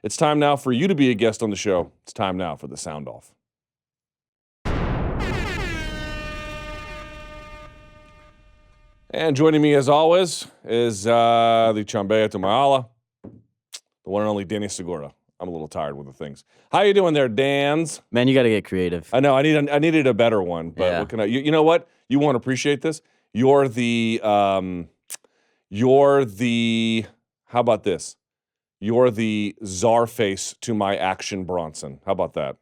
It's time now for you to be a guest on the show. It's time now for the sound off. And joining me, as always, is the Chambea Tumaala, the one and only Danny Segura. I'm a little tired with the things. How you doing there, Dans? Man, you got to get creative. I know. I needed a better one, but Yeah. what can I? You know what? You won't appreciate this. You're the. How about this? You're the czar face to my Action Bronson. How about that?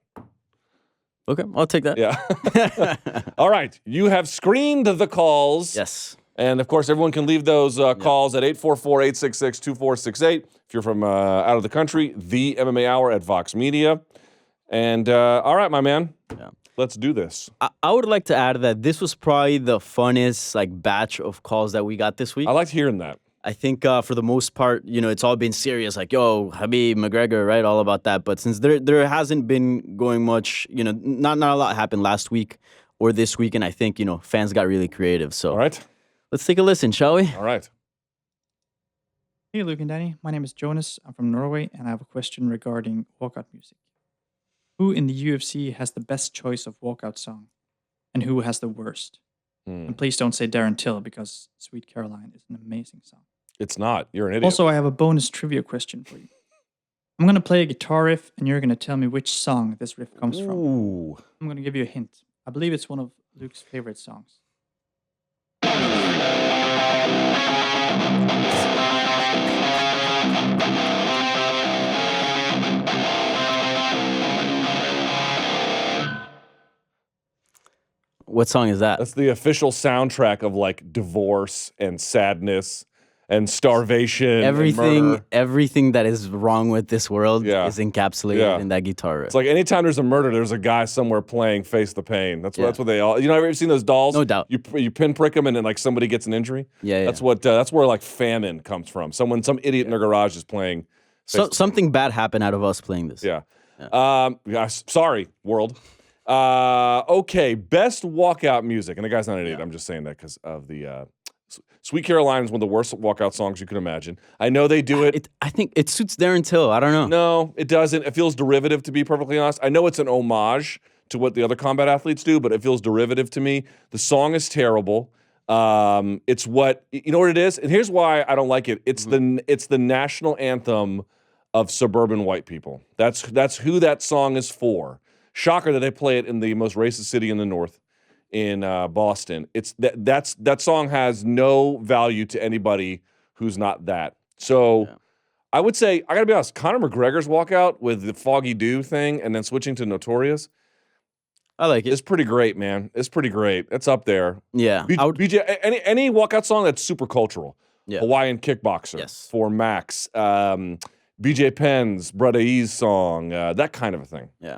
Okay, I'll take that. Yeah. All right. You have screened the calls. Yes. And, of course, everyone can leave those calls at 844-866-2468. If you're from out of the country, the MMA Hour at Vox Media. And, all right, my man. Yeah. Let's do this. I would like to add that this was probably the funnest batch of calls that we got this week. I liked hearing that. I think for the most part, it's all been serious, yo, Khabib, McGregor, right? All about that. But since there hasn't been going much, not a lot happened last week or this week. And I think, fans got really creative. So all right. Let's take a listen, shall we? All right. Hey, Luke and Danny. My name is Jonas. I'm from Norway, and I have a question regarding walkout music. Who in the UFC has the best choice of walkout song, and who has the worst? And please don't say Darren Till, because Sweet Caroline is an amazing song. It's not. You're an idiot. Also, I have a bonus trivia question for you. I'm going to play a guitar riff, and you're going to tell me which song this riff comes from. Ooh. I'm going to give you a hint. I believe it's one of Luke's favorite songs. What song is that? That's the official soundtrack of divorce and sadness and starvation and murder. Everything that is wrong with this world is encapsulated in that guitar riff. It's like anytime there's a murder, there's a guy somewhere playing Face the Pain. That's what they all. Ever seen those dolls? No doubt. You pinprick them and then somebody gets an injury. Yeah. That's what. That's where famine comes from. Some idiot in their garage is playing. Something bad happened out of us playing this. Yeah. Sorry, world. Okay, best walkout music. And the guy's not an idiot. I'm just saying that because of the Sweet Caroline is one of the worst walkout songs you can imagine. I know they do it. I think it suits Darren Till. I don't know. No, it doesn't. It feels derivative, to be perfectly honest. I know it's an homage to what the other combat athletes do, but it feels derivative to me. The song is terrible. It's what it is, and here's why I don't like it. It's the national anthem of suburban white people. That's who that song is for. Shocker that they play it in the most racist city in the North, in Boston. It's that song has no value to anybody who's not that. So I would say, I gotta be honest, Conor McGregor's walkout with the Foggy Dew thing and then switching to Notorious, I like it. It's pretty great, man. It's pretty great. It's up there. Yeah. BJ, any walkout song that's super cultural. Yeah. Hawaiian Kickboxer. Yes. For Max. BJ Penn's Brother E's song. That kind of a thing. Yeah.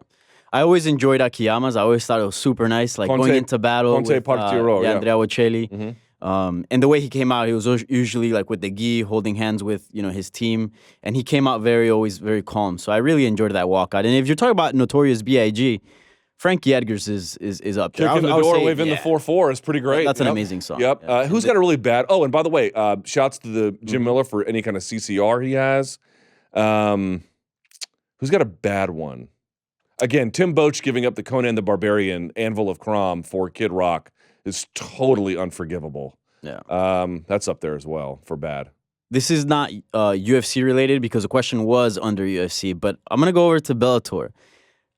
I always enjoyed Akiyama's. I always thought it was super nice, going into battle with Andrea Bocelli. Mm-hmm. And the way he came out, he was usually with the gi, holding hands with his team, and he came out always very calm. So I really enjoyed that walkout. And if you're talking about Notorious B.I.G., Frankie Edgar's is up there. Kicking the door, waving the 4-4 is pretty great. That's an amazing song. Yep. Yeah. Who's got a really bad? Oh, and by the way, shouts to the Jim Miller for any kind of CCR he has. Who's got a bad one? Again, Tim Boach giving up the Conan the Barbarian Anvil of Crom for Kid Rock is totally unforgivable. Yeah. That's up there as well for bad. This is not UFC related because the question was under UFC, but I'm going to go over to Bellator.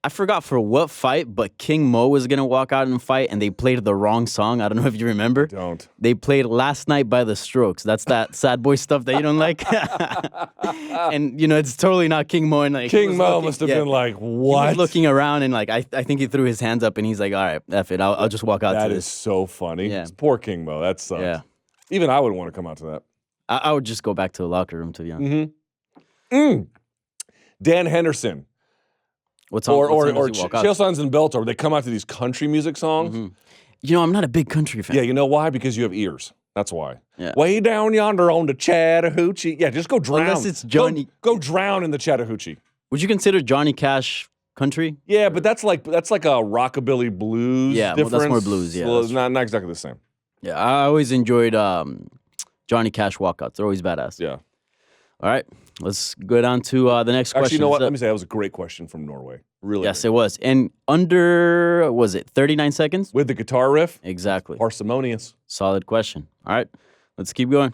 I forgot for what fight, but King Mo was going to walk out and fight, and they played the wrong song. I don't know if you remember. Don't. They played Last Night by the Strokes. That's that sad boy stuff that you don't like. And, it's totally not King Mo. And King Mo must have been like, what? He was looking around, and I think he threw his hands up, and he's like, all right, F it. I'll just walk out to this. That is so funny. Yeah. Poor King Mo. That sucks. Yeah. Even I would want to come out to that. I would just go back to the locker room, to be honest. Mm-hmm. Dan Henderson. What song? Or Chael Sons and Bellator, where they come out to these country music songs. Mm-hmm. I'm not a big country fan. Yeah, you know why? Because you have ears. That's why. Yeah. Way down yonder on the Chattahoochee. Yeah, just go drown. Unless it's Johnny. Go drown in the Chattahoochee. Would you consider Johnny Cash country? Yeah, but that's like a rockabilly blues. Yeah, well, that's more blues. Yeah, well, it's not exactly the same. Yeah, I always enjoyed Johnny Cash walkouts. They're always badass. Yeah. All right, let's go down to the next question. Actually, you know what? Let me say that was a great question from Norway. Really? Yes, great. it was. And under, was it 39 seconds? With the guitar riff? Exactly. Parsimonious. Solid question. All right, let's keep going.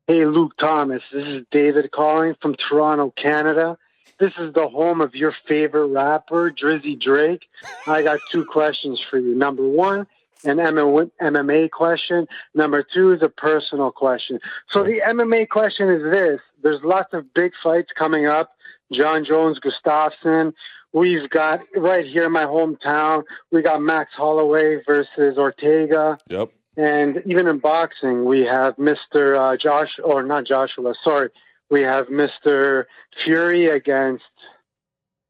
Hey, Luke Thomas. This is David calling from Toronto, Canada. This is the home of your favorite rapper, Drizzy Drake. I got 2 questions for you. Number 1, an MMA question. Number 2 is a personal question. So the MMA question is this. There's lots of big fights coming up. John Jones, Gustafsson. We've got, right here in my hometown, we got Max Holloway versus Ortega. Yep. And even in boxing, we have Mr. We have Mr. Fury against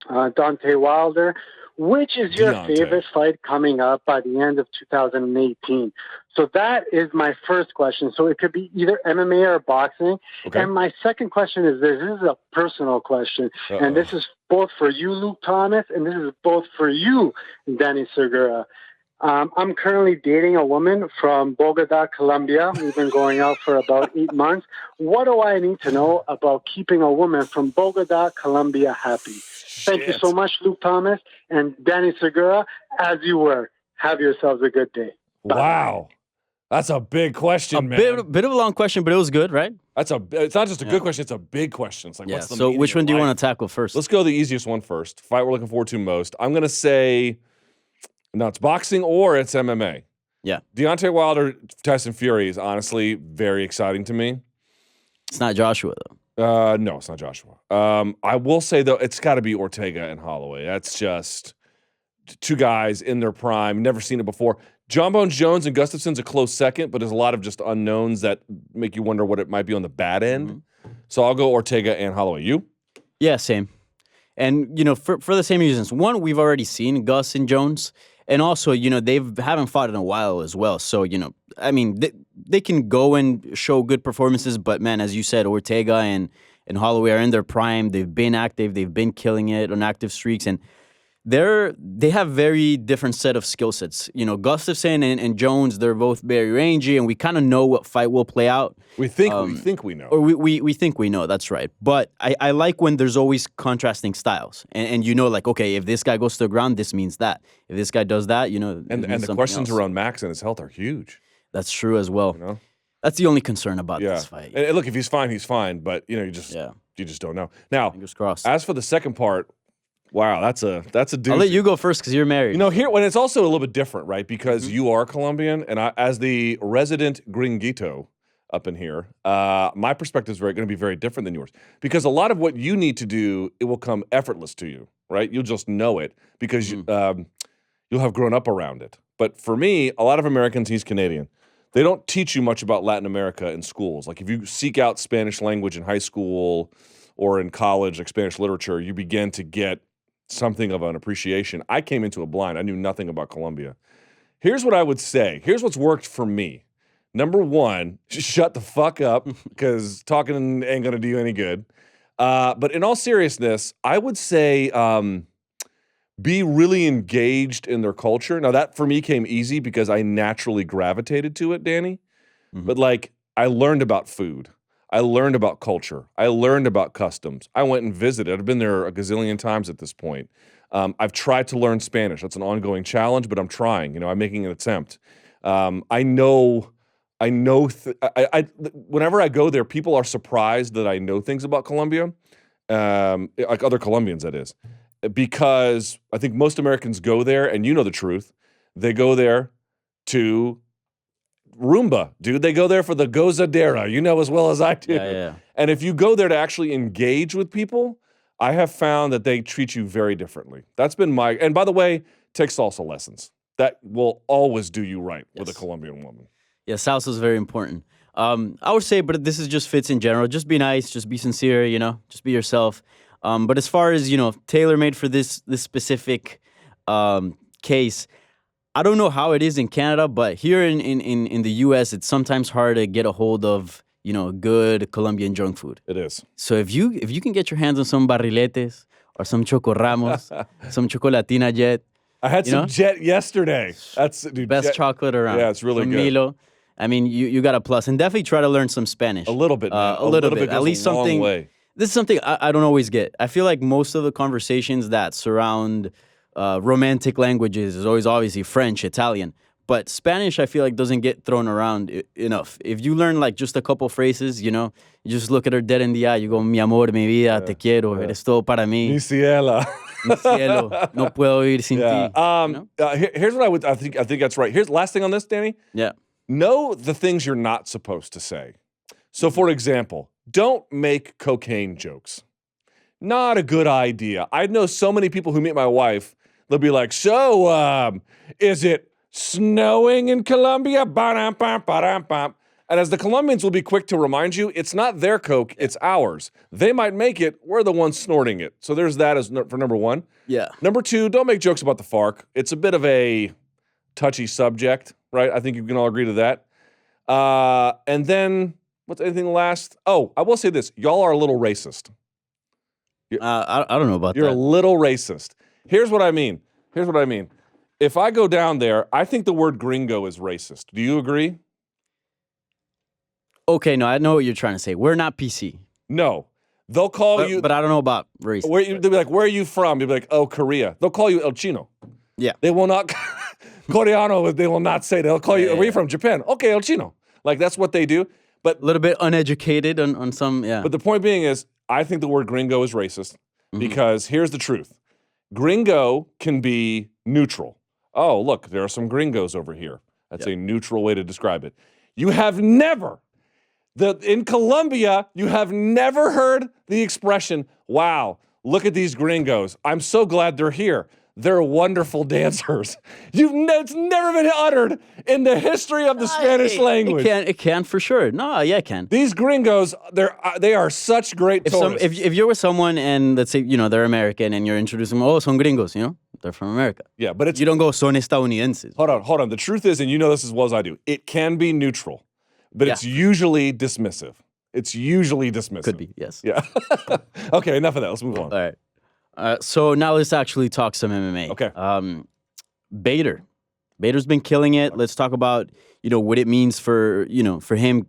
Deontay Wilder. Which is your favorite fight coming up by the end of 2018? So that is my first question. So it could be either MMA or boxing. Okay. And my second question is this. This is a personal question. And this is both for you, Luke Thomas, and this is both for you, Danny Segura. I'm currently dating a woman from Bogota, Colombia. We've been going out for about 8 months. What do I need to know about keeping a woman from Bogota, Colombia happy? Thank you so much, Luke Thomas and Danny Segura. As you were, have yourselves a good day. Bye. Wow. That's a big question, man. Bit of a long question, but it was good, right? It's not just a good question, it's a big question. It's like, what's the So meaning which one of do you life? want to tackle first? Let's go the easiest one first. Fight we're looking forward to most. I'm going to say, no, it's boxing or it's MMA. Yeah. Deontay Wilder, Tyson Fury is honestly very exciting to me. It's not Joshua, though. No, it's not Joshua. I will say, though, it's got to be Ortega and Holloway. That's just 2 guys in their prime. Never seen it before. John Bones Jones and Gustafson's a close second, but there's a lot of just unknowns that make you wonder what it might be on the bad end. Mm-hmm. So I'll go Ortega and Holloway. You? Yeah, same. And, for the same reasons. One, we've already seen Gus and Jones. And also, they haven't fought in a while as well. So, they can go and show good performances. But, man, as you said, Ortega and Holloway are in their prime. They've been active. They've been killing it on active streaks. And they have very different set of skill sets. Gustafsson and Jones, they're both very rangy. And we kind of know what fight will play out. We think we know. Or we think we know, that's right. But I like when there's always contrasting styles. And okay, if this guy goes to the ground, this means that. If this guy does that, And the questions around Max and his health are huge. That's true as well. That's the only concern about this fight. And look, if he's fine, he's fine. But, you just don't know. Now, fingers crossed. As for the second part, wow, that's a doozy. I'll let you go first because you're married. Here when it's also a little bit different, right? Because you are Colombian, and as the resident gringuito up in here, my perspective is going to be very different than yours. Because a lot of what you need to do, it will come effortless to you, right? You'll just know it because you'll have grown up around it. But for me, a lot of Americans, he's Canadian. They don't teach you much about Latin America in schools. Like if you seek out Spanish language in high school or in college, like Spanish literature, you begin to get something of an appreciation. I came into it blind. I knew nothing about Colombia. Here's what I would say. Here's what's worked for me. Number 1, just shut the fuck up because talking ain't going to do you any good. But in all seriousness, I would say be really engaged in their culture. Now, that for me came easy because I naturally gravitated to it, Danny. Mm-hmm. But I learned about food. I learned about culture. I learned about customs. I went and visited. I've been there a gazillion times at this point. I've tried to learn Spanish. That's an ongoing challenge, but I'm trying. I'm making an attempt. Whenever I go there, people are surprised that I know things about Colombia, like other Colombians, that is. Because I think most Americans go there, and you know the truth, they go there to rumba, dude. They go there for the gozadera, as well as I do. Yeah. And if you go there to actually engage with people, I have found that they treat you very differently. That's been and by the way, take salsa lessons. That will always do you right with a Colombian woman. Yeah, salsa is very important. I would say, but this is just fits in general. Just be nice, just be sincere, just be yourself. But as far as, tailor-made for this specific case, I don't know how it is in Canada, but here in the U.S., it's sometimes hard to get a hold of, good Colombian junk food. It is. So if you can get your hands on some barriletes or some Choco Ramos, some Chocolatina Jet. I had some Jet yesterday. That's best Jet, chocolate around. Yeah, it's really some good. Milo. I mean, you got a plus, and definitely try to learn some Spanish. A little bit, man. A little bit. goes At least a long something. way. This is something I don't always get. I feel like most of the conversations that surround romantic languages is always obviously French, Italian. But Spanish, I feel like, doesn't get thrown around enough. If you learn like just a couple phrases, you just look at her dead in the eye. You go, mi amor, mi vida, te quiero, eres todo para mí. Mi ciela. Mi cielo, no puedo ir sin ti. Here's what I think that's right. Here's last thing on this, Danny. Yeah. Know the things you're not supposed to say. So, for example, don't make cocaine jokes. Not a good idea. I know so many people who meet my wife. They'll be like, so, is it snowing in Colombia? Ba-dum-bum. And as the Colombians will be quick to remind you, it's not their coke, it's ours. They might make it, we're the ones snorting it. So there's that for number one. Yeah. Number two, don't make jokes about the FARC. It's a bit of a touchy subject, right? I think you can all agree to that. And then, what's anything last? Oh, I will say this. Y'all are a little racist. I don't know about You're that. a little racist. Here's what I mean. If I go down there, I think the word gringo is racist. Do you agree? Okay, no, I know what you're trying to say. We're not PC. No. They'll call you. But I don't know about race. They'll be like, where are you from? You'll be like, oh, Korea. They'll call you El Chino. Yeah. They will not. Coreano, they will not say. They'll call you, where are you from? Japan. Okay, El Chino. Like, that's what they do. But a little bit uneducated on some, yeah. But the point being is, I think the word gringo is racist because here's the truth. Gringo can be neutral. Oh, look, there are some gringos over here. That's a neutral way to describe it. You have never, in Colombia, you have never heard the expression, wow, look at these gringos. I'm so glad they're here. They're wonderful dancers. It's never been uttered in the history of the Spanish language. It can for sure. No, yeah, it can. These gringos, they are such great tourists. If you're with someone and let's say, they're American and you're introducing them, son gringos, they're from America. Yeah, but you don't go son estadounidenses. Hold on. The truth is, and you know this as well as I do, it can be neutral, but it's usually dismissive. Could be, yes. Yeah. Okay, enough of that. Let's move on. All right. So now let's actually talk some MMA. Okay. Bader. Bader's been killing it. Let's talk about, what it means for him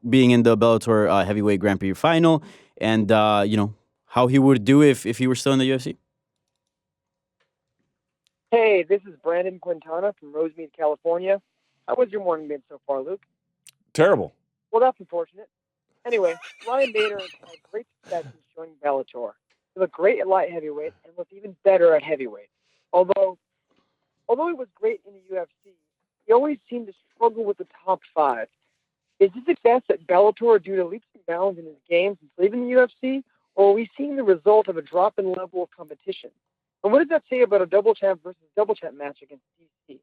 being in the Bellator heavyweight Grand Prix final and, how he would do if he were still in the UFC. Hey, this is Brandon Quintana from Rosemead, California. How was your morning been so far, Luke? Terrible. Well, that's unfortunate. Anyway, Ryan Bader has had great success in showing Bellator. He looked great at light heavyweight and looked even better at heavyweight. Although he was great in the UFC, he always seemed to struggle with the top 5. Is this success at Bellator due to leaps and bounds in his game since leaving the UFC, or are we seeing the result of a drop in level of competition? And what does that say about a double champ versus double champ match against DC?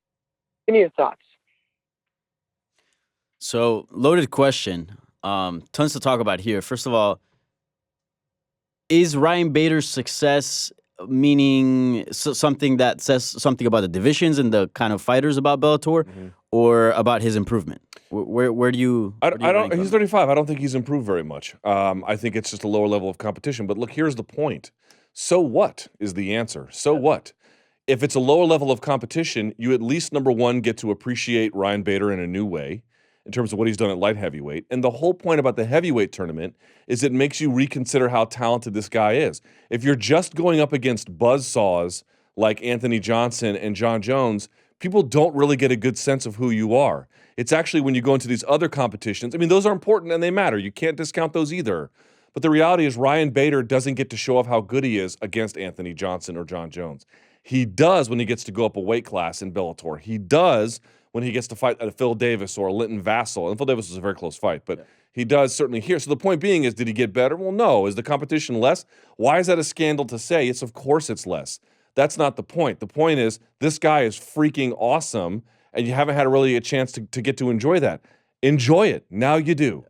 Give me your thoughts. So, loaded question. Tons to talk about here. First of all, is Ryan Bader's success meaning something that says something about the divisions and the kind of fighters about Bellator, or about his improvement? Where do you? I don't. He's 35. I don't think he's improved very much. I think it's just a lower level of competition. But look, here's the point. So what is the answer? So what? If it's a lower level of competition, you at least, number one, get to appreciate Ryan Bader in a new way in terms of what he's done at light heavyweight. And the whole point about the heavyweight tournament is it makes you reconsider how talented this guy is. If you're just going up against buzzsaws like Anthony Johnson and John Jones, people don't really get a good sense of who you are. It's actually when you go into these other competitions, I mean, those are important and they matter. You can't discount those either. But the reality is Ryan Bader doesn't get to show off how good he is against Anthony Johnson or John Jones. He does when he gets to go up a weight class in Bellator. He does when he gets to fight a Phil Davis or a Linton Vassell. And Phil Davis was a very close fight, but he does certainly here. So the point being is, did he get better? Well, no. Is the competition less? Why is that a scandal to say? Of course it's less. That's not the point. The point is this guy is freaking awesome, and you haven't had really a chance to get to enjoy that. Enjoy it. Now you do.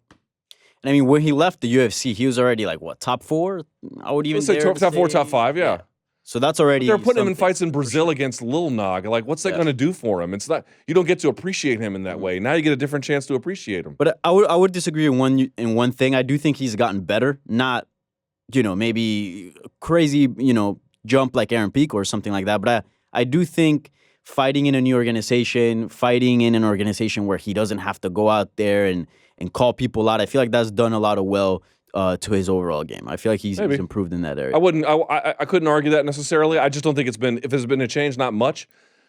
And I mean, when he left the UFC, he was already like, what, top 4? I would even say top 4, top 5, yeah. So that's already They're putting him in fights in Brazil against Lil Nog. Like, what's that going to do for him? It's not. You don't get to appreciate him in that way. Now you get a different chance to appreciate him. But I would disagree in one thing. I do think he's gotten better. Not, maybe crazy, jump like Aaron Pico or something like that. But I do think fighting in a new organization, fighting in an organization where he doesn't have to go out there and call people out. I feel like that's done a lot of well to his overall game. I feel like he's improved in that area. I couldn't argue that necessarily. I just don't think if there's been a change, not much.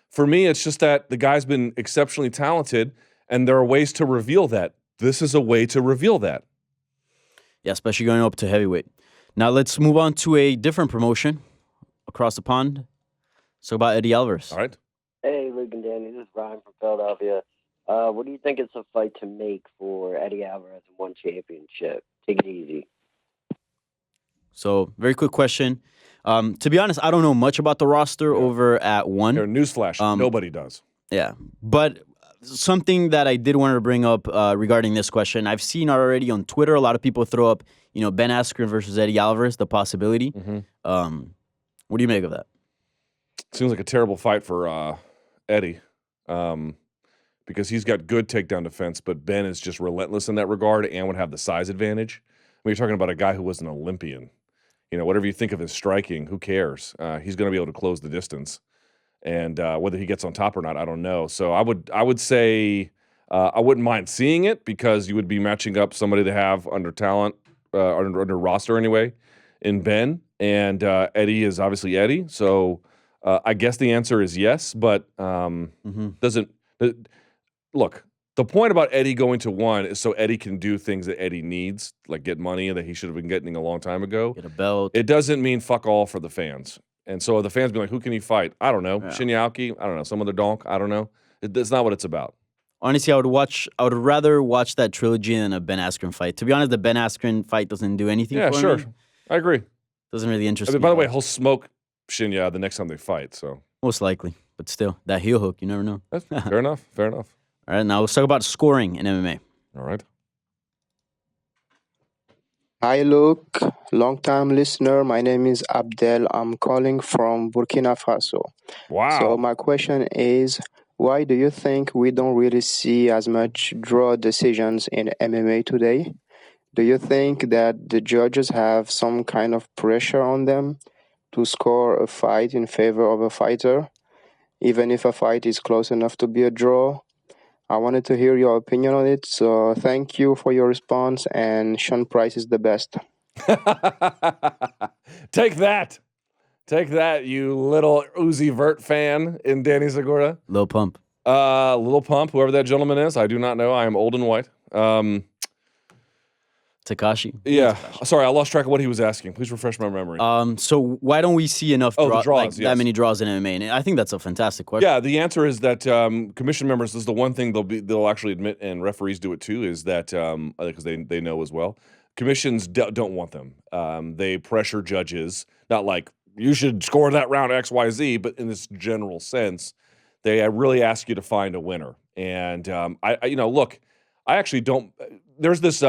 For me, it's just that the guy's been exceptionally talented, and there are ways to reveal that. This is a way to reveal that. Yeah, especially going up to heavyweight. Now let's move on to a different promotion across the pond. So about Eddie Alvarez. All right. Hey, Luke and Danny. This is Ryan from Philadelphia. What do you think it's a fight to make for Eddie Alvarez in one championship? Take it easy. So, very quick question. To be honest, I don't know much about the roster over at One. Here, newsflash, nobody does. Yeah, but something that I did want to bring up regarding this question, I've seen already on Twitter, a lot of people throw up, Ben Askren versus Eddie Alvarez, the possibility. Mm-hmm. What do you make of that? Seems like a terrible fight for Eddie because he's got good takedown defense, but Ben is just relentless in that regard and would have the size advantage. I mean, you're talking about a guy who was an Olympian. Whatever you think of his striking, who cares? He's going to be able to close the distance. And whether he gets on top or not, I don't know. So I would say I wouldn't mind seeing it because you would be matching up somebody to have under talent, under roster anyway, in Ben. And Eddie is obviously Eddie. So I guess the answer is yes, but doesn't look. The point about Eddie going to One is so Eddie can do things that Eddie needs, like get money that he should have been getting a long time ago. Get a belt. It doesn't mean fuck all for the fans. And so the fans be like, who can he fight? I don't know. Yeah. Shinya, I don't know. Some other donk. I don't know. It's not what it's about. Honestly, I would rather watch that trilogy than a Ben Askren fight. To be honest, the Ben Askren fight doesn't do anything for me. Yeah, sure. I agree. Doesn't really interest me. By the way, he'll smoke Shinya the next time they fight. So most likely. But still, that heel hook, you never know. That's fair enough. Fair enough. All right, now let's talk about scoring in MMA. All right. Hi, Luke. Long-time listener. My name is Abdel. I'm calling from Burkina Faso. Wow. So my question is, why do you think we don't really see as much draw decisions in MMA today? Do you think that the judges have some kind of pressure on them to score a fight in favor of a fighter, even if a fight is close enough to be a draw? I wanted to hear your opinion on it, so thank you for your response, and Sean Price is the best. Take that. Take that, you little Uzi Vert fan in Danny Segura. Lil Pump. Little Pump, whoever that gentleman is. I do not know. I am old and white. Takashi. Yeah. Sorry, I lost track of what he was asking. Please refresh my memory. So why don't we see enough draws, yes. that many draws in MMA? And I think that's a fantastic question. Yeah, the answer is that commission members, this is the one thing they'll actually admit, and referees do it too, is that because they know as well, commissions don't want them. They pressure judges, not like you should score that round XYZ, but in this general sense, they really ask you to find a winner. And look, I actually don't. There's this.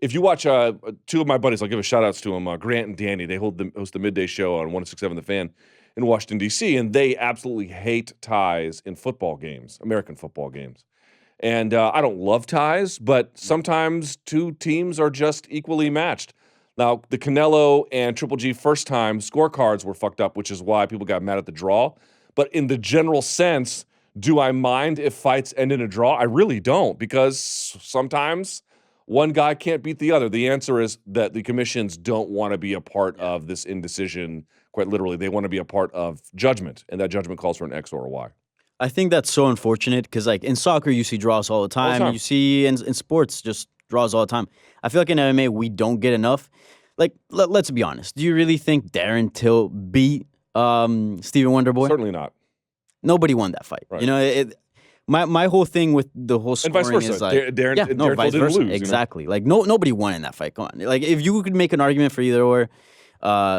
If you watch two of my buddies, I'll give a shout outs to them, Grant and Danny. They host the midday show on 106.7 The Fan in Washington, D.C., and they absolutely hate ties in football games, American football games. And I don't love ties, but sometimes two teams are just equally matched. Now, the Canelo and Triple G first time scorecards were fucked up, which is why people got mad at the draw. But in the general sense, do I mind if fights end in a draw? I really don't, because sometimes one guy can't beat the other. The answer is that the commissions don't want to be a part of this indecision, quite literally. They want to be a part of judgment, and that judgment calls for an X or a Y. I think that's so unfortunate because, like, in soccer, you see draws all the time. You see in sports just draws all the time. I feel like in MMA, we don't get enough. Like, let's be honest. Do you really think Darren Till beat Stephen Wonderboy? Certainly not. Nobody won that fight. Right. My whole thing with the whole scoring and vice versa. is like Darren vice didn't versa. lose. Exactly. Like nobody won in that fight. Come on. Like if you could make an argument for either or,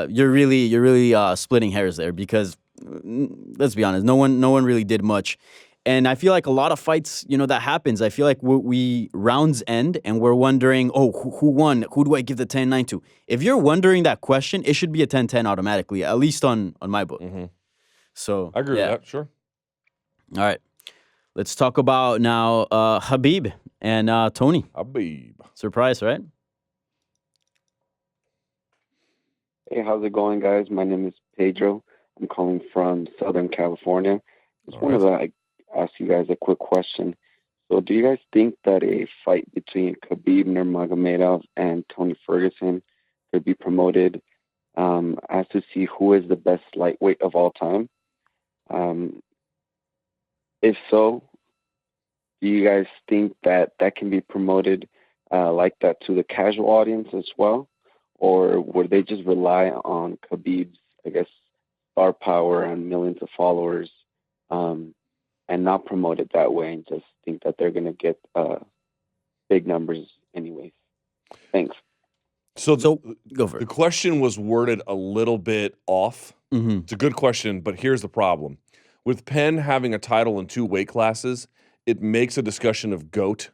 you're really splitting hairs there because let's be honest, no one really did much. And I feel like a lot of fights, that happens. I feel like we rounds end and we're wondering, who won? Who do I give the 10-9 to? If you're wondering that question, it should be a 10-10 automatically, at least on my book. Mm-hmm. So I agree with that, sure. All right. Let's talk about now Khabib and Tony. Khabib. Surprise, right? Hey, how's it going, guys? My name is Pedro. I'm calling from Southern California. Just All wanted right. to ask you guys a quick question. So, do you guys think that a fight between Khabib Nurmagomedov and Tony Ferguson could be promoted as to see who is the best lightweight of all time? Um, if so, do you guys think that that can be promoted like that to the casual audience as well? Or would they just rely on Khabib's, I guess, star power and millions of followers and not promote it that way and just think that they're going to get big numbers anyways? Thanks. So, So go for the it. question was worded a little bit off. Mm-hmm. It's a good question, but here's the problem. With Penn having a title in 2 weight classes, it makes a discussion of GOAT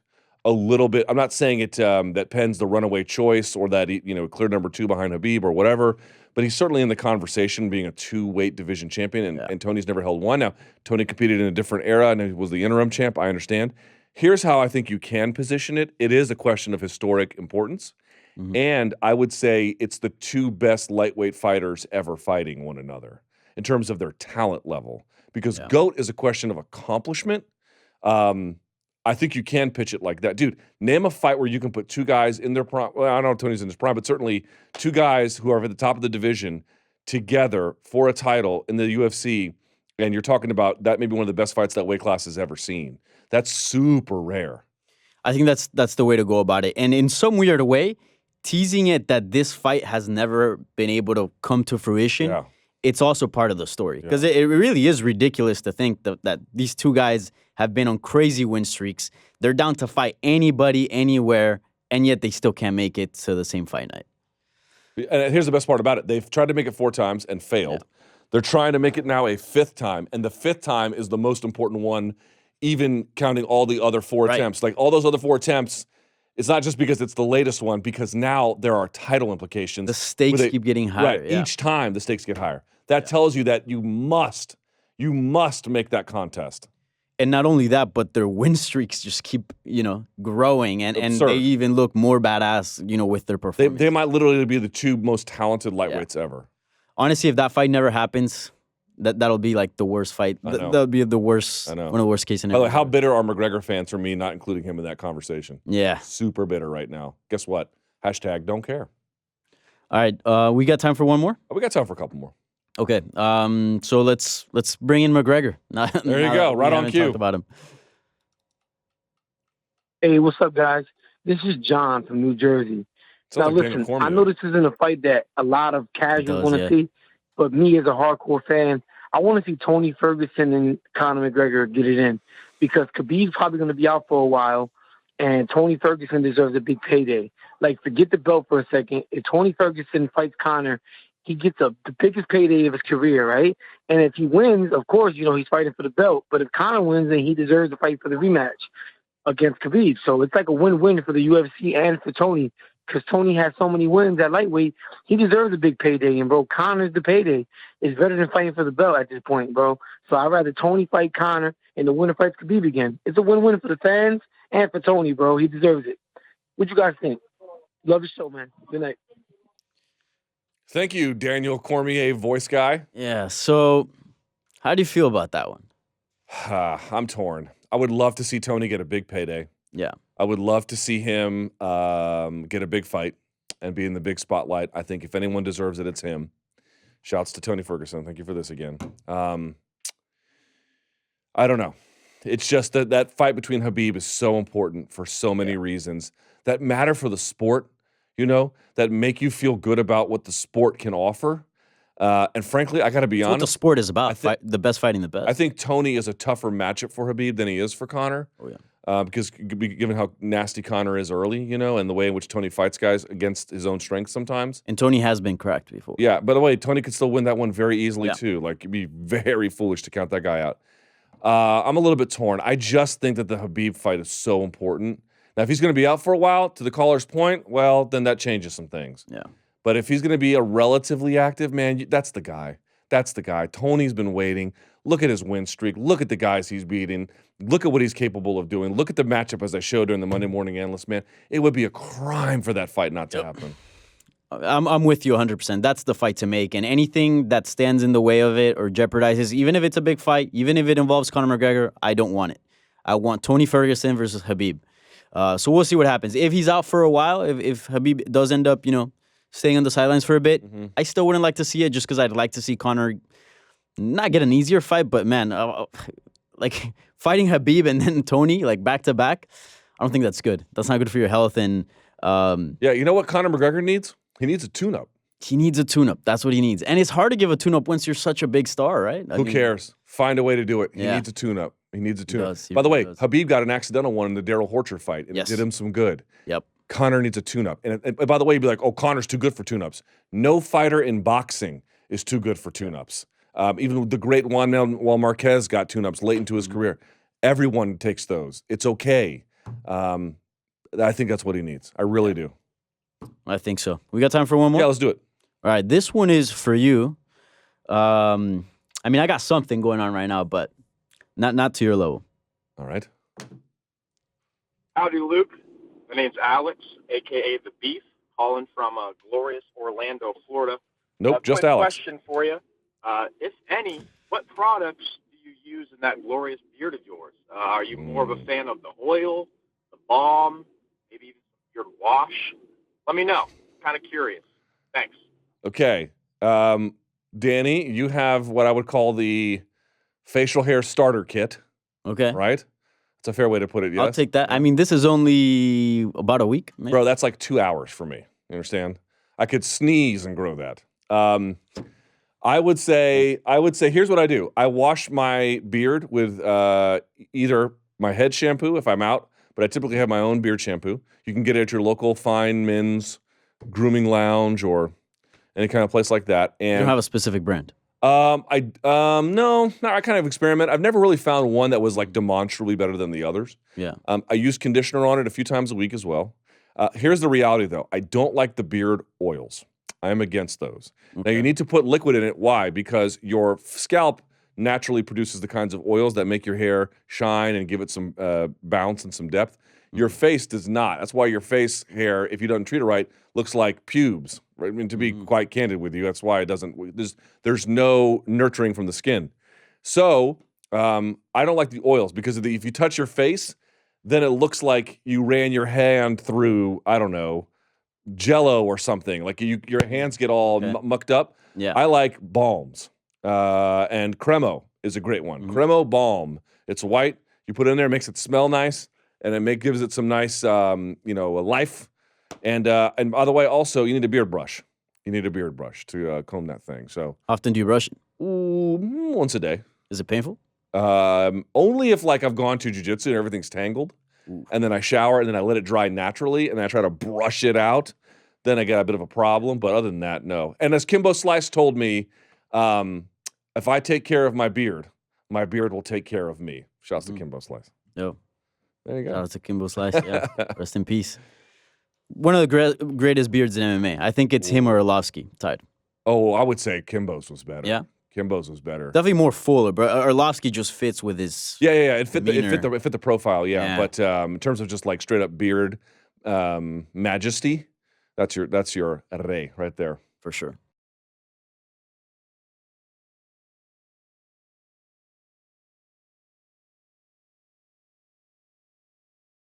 a little bit. I'm not saying it that Penn's the runaway choice or that he, clear number 2 behind Khabib or whatever, but he's certainly in the conversation being a 2-weight division champion, and Tony's never held one. Now, Tony competed in a different era and he was the interim champ. I understand. Here's how I think you can position it. It is a question of historic importance. Mhm. And I would say it's the 2 best lightweight fighters ever fighting one another in terms of their talent level. Because GOAT is a question of accomplishment. I think you can pitch it like that. Dude, name a fight where you can put 2 guys in their prime. Well, I don't know if Tony's in his prime, but certainly 2 guys who are at the top of the division together for a title in the UFC. And you're talking about that may be one of the best fights that weight class has ever seen. That's super rare. I think that's the way to go about it. And in some weird way, teasing it that this fight has never been able to come to fruition, it's also part of the story. Because it really is ridiculous to think that these 2 guys have been on crazy win streaks. They're down to fight anybody, anywhere, and yet they still can't make it to the same fight night. And here's the best part about it. They've tried to make it 4 times and failed. They're trying to make it now a 5th time, and the 5th time is the most important one, even counting all the other 4 attempts. Like all those other 4 attempts, it's not just because it's the latest one, because now there are title implications. The stakes keep getting higher. Right. Each time the stakes get higher. That tells you that you must make that contest. And not only that, but their win streaks just keep, growing, and they even look more badass, with their performance. They might literally be the 2 most talented lightweights ever. Honestly, if that fight never happens, that'll be like the worst fight. That'll be the worst, one of the worst case scenarios. By the way, how bitter are McGregor fans for me not including him in that conversation? Yeah. Super bitter right now. Guess what? # don't care. All right. We got time for one more? We got time for a couple more. Okay. So let's bring in McGregor. There you go. Right on cue. Talked about him. Hey, what's up, guys? This is John from New Jersey. Sounds now, like listen, I know this isn't a fight that a lot of casuals want to see, but me as a hardcore fan, I want to see Tony Ferguson and Conor McGregor get it in, because Khabib's probably going to be out for a while, and Tony Ferguson deserves a big payday. Like, forget the belt for a second. If Tony Ferguson fights Conor, he gets the biggest payday of his career, right? And if he wins, of course, he's fighting for the belt. But if Conor wins, then he deserves to fight for the rematch against Khabib. So it's like a win-win for the UFC and for Tony, because Tony has so many wins at lightweight. He deserves a big payday. And, bro, Conor's the payday. It's better than fighting for the belt at this point, bro. So I'd rather Tony fight Conor and the winner fights Khabib again. It's a win-win for the fans and for Tony, bro. He deserves it. What you guys think? Love the show, man. Good night. Thank you, Daniel Cormier, voice guy. Yeah. So how do you feel about that one? I'm torn. I would love to see Tony get a big payday. Yeah. I would love to see him get a big fight and be in the big spotlight. I think if anyone deserves it, it's him. Shouts to Tony Ferguson. Thank you for this again. I don't know. It's just that fight between Khabib is so important for so many reasons that matter for the sport, that make you feel good about what the sport can offer. And frankly, I got to be honest. What the sport is about, the best fighting the best. I think Tony is a tougher matchup for Khabib than he is for Conor. Oh, yeah. Because given how nasty Conor is early, and the way in which Tony fights guys against his own strength sometimes. And Tony has been cracked before. Yeah, by the way, Tony could still win that one very easily too. Like, it'd be very foolish to count that guy out. I'm a little bit torn. I just think that the Khabib fight is so important. Now, if he's going to be out for a while, to the caller's point, well, then that changes some things. Yeah. But if he's going to be a relatively active man, that's the guy. That's the guy. Tony's been waiting. Look at his win streak. Look at the guys he's beating. Look at what he's capable of doing. Look at the matchup as I showed during the Monday Morning Analyst, man. It would be a crime for that fight not to happen. I'm with you 100%. That's the fight to make. And anything that stands in the way of it or jeopardizes, even if it's a big fight, even if it involves Conor McGregor, I don't want it. I want Tony Ferguson versus Khabib. So we'll see what happens. If he's out for a while, if Khabib does end up, staying on the sidelines for a bit, I still wouldn't like to see it just because I'd like to see Conor not get an easier fight. But, man, like fighting Khabib and then Tony, like back to back, I don't think that's good. That's not good for your health. And yeah, you know what Conor McGregor needs? He needs a tune-up. He needs a tune-up. That's what he needs. And it's hard to give a tune-up once you're such a big star, right? Who cares? Find a way to do it. He needs a tune-up. He needs a tune-up. By the way, Khabib got an accidental one in the Darrell Horcher fight, and it did him some good. Yep. Conor needs a tune-up. And by the way, you'd be like, oh, Conor's too good for tune-ups. No fighter in boxing is too good for tune-ups. Even the great Juan Manuel Marquez got tune-ups late into his career. Everyone takes those. It's okay. I think that's what he needs. I really do. I think so. We got time for one more? Yeah, let's do it. All right, this one is for you. I mean, I got something going on right now, but not to your level. All right. Howdy, Luke. My name's Alex, a.k.a. The Beef, calling from glorious Orlando, Florida. Nope, just Alex. Question for you. If any, what products do you use in that glorious beard of yours? Are you more of a fan of the oil, the balm, maybe even your wash? Let me know. Kind of curious. Thanks. Okay. Danny, you have what I would call the facial hair starter kit. Okay. Right? It's a fair way to put it, yes? I'll take that. I mean, this is only about a week, maybe? Bro, that's like 2 hours for me. You understand? I could sneeze and grow that. I would say, here's what I do. I wash my beard with either my head shampoo if I'm out, but I typically have my own beard shampoo. You can get it at your local fine men's grooming lounge or any kind of place like that. And you don't have a specific brand? No, I kind of experiment. I've never really found one that was like demonstrably better than the others. Yeah. I use conditioner on it a few times a week as well. Here's the reality though. I don't like the beard oils. I am against those. Okay. Now you need to put liquid in it. Why? Because your scalp naturally produces the kinds of oils that make your hair shine and give it some bounce and some depth. Your face does not. That's why your face hair, if you don't treat it right, looks like pubes. Right? I mean, to be quite candid with you, that's why it doesn't. There's no nurturing from the skin. So I don't like the oils because if you touch your face, then it looks like you ran your hand through, I don't know, Jello or something. Like your hands get all mucked up. Yeah. I like balms. And Cremo is a great one. Cremo balm. It's white. You put it in there, it makes it smell nice. And it gives it some nice, life. And by the way, also, you need a beard brush. You need a beard brush to comb that thing. So often do you brush it? Once a day. Is it painful? Only if I've gone to jiu-jitsu and everything's tangled. Ooh. And then I shower and then I let it dry naturally and then I try to brush it out. Then I get a bit of a problem. But other than that, no. And as Kimbo Slice told me, if I take care of my beard will take care of me. Shouts to Kimbo Slice. Yo. There you go. Shout out to Kimbo Slice. Yeah. Rest in peace. One of the greatest beards in MMA. I think it's him or Arlovsky tied. Oh, I would say Kimbo's was better. Yeah. Kimbo's was better. Definitely more fuller, but Arlovsky just fits with his. Yeah. It fit the profile. Yeah. But in terms of just like straight up beard majesty, that's your rey right there for sure.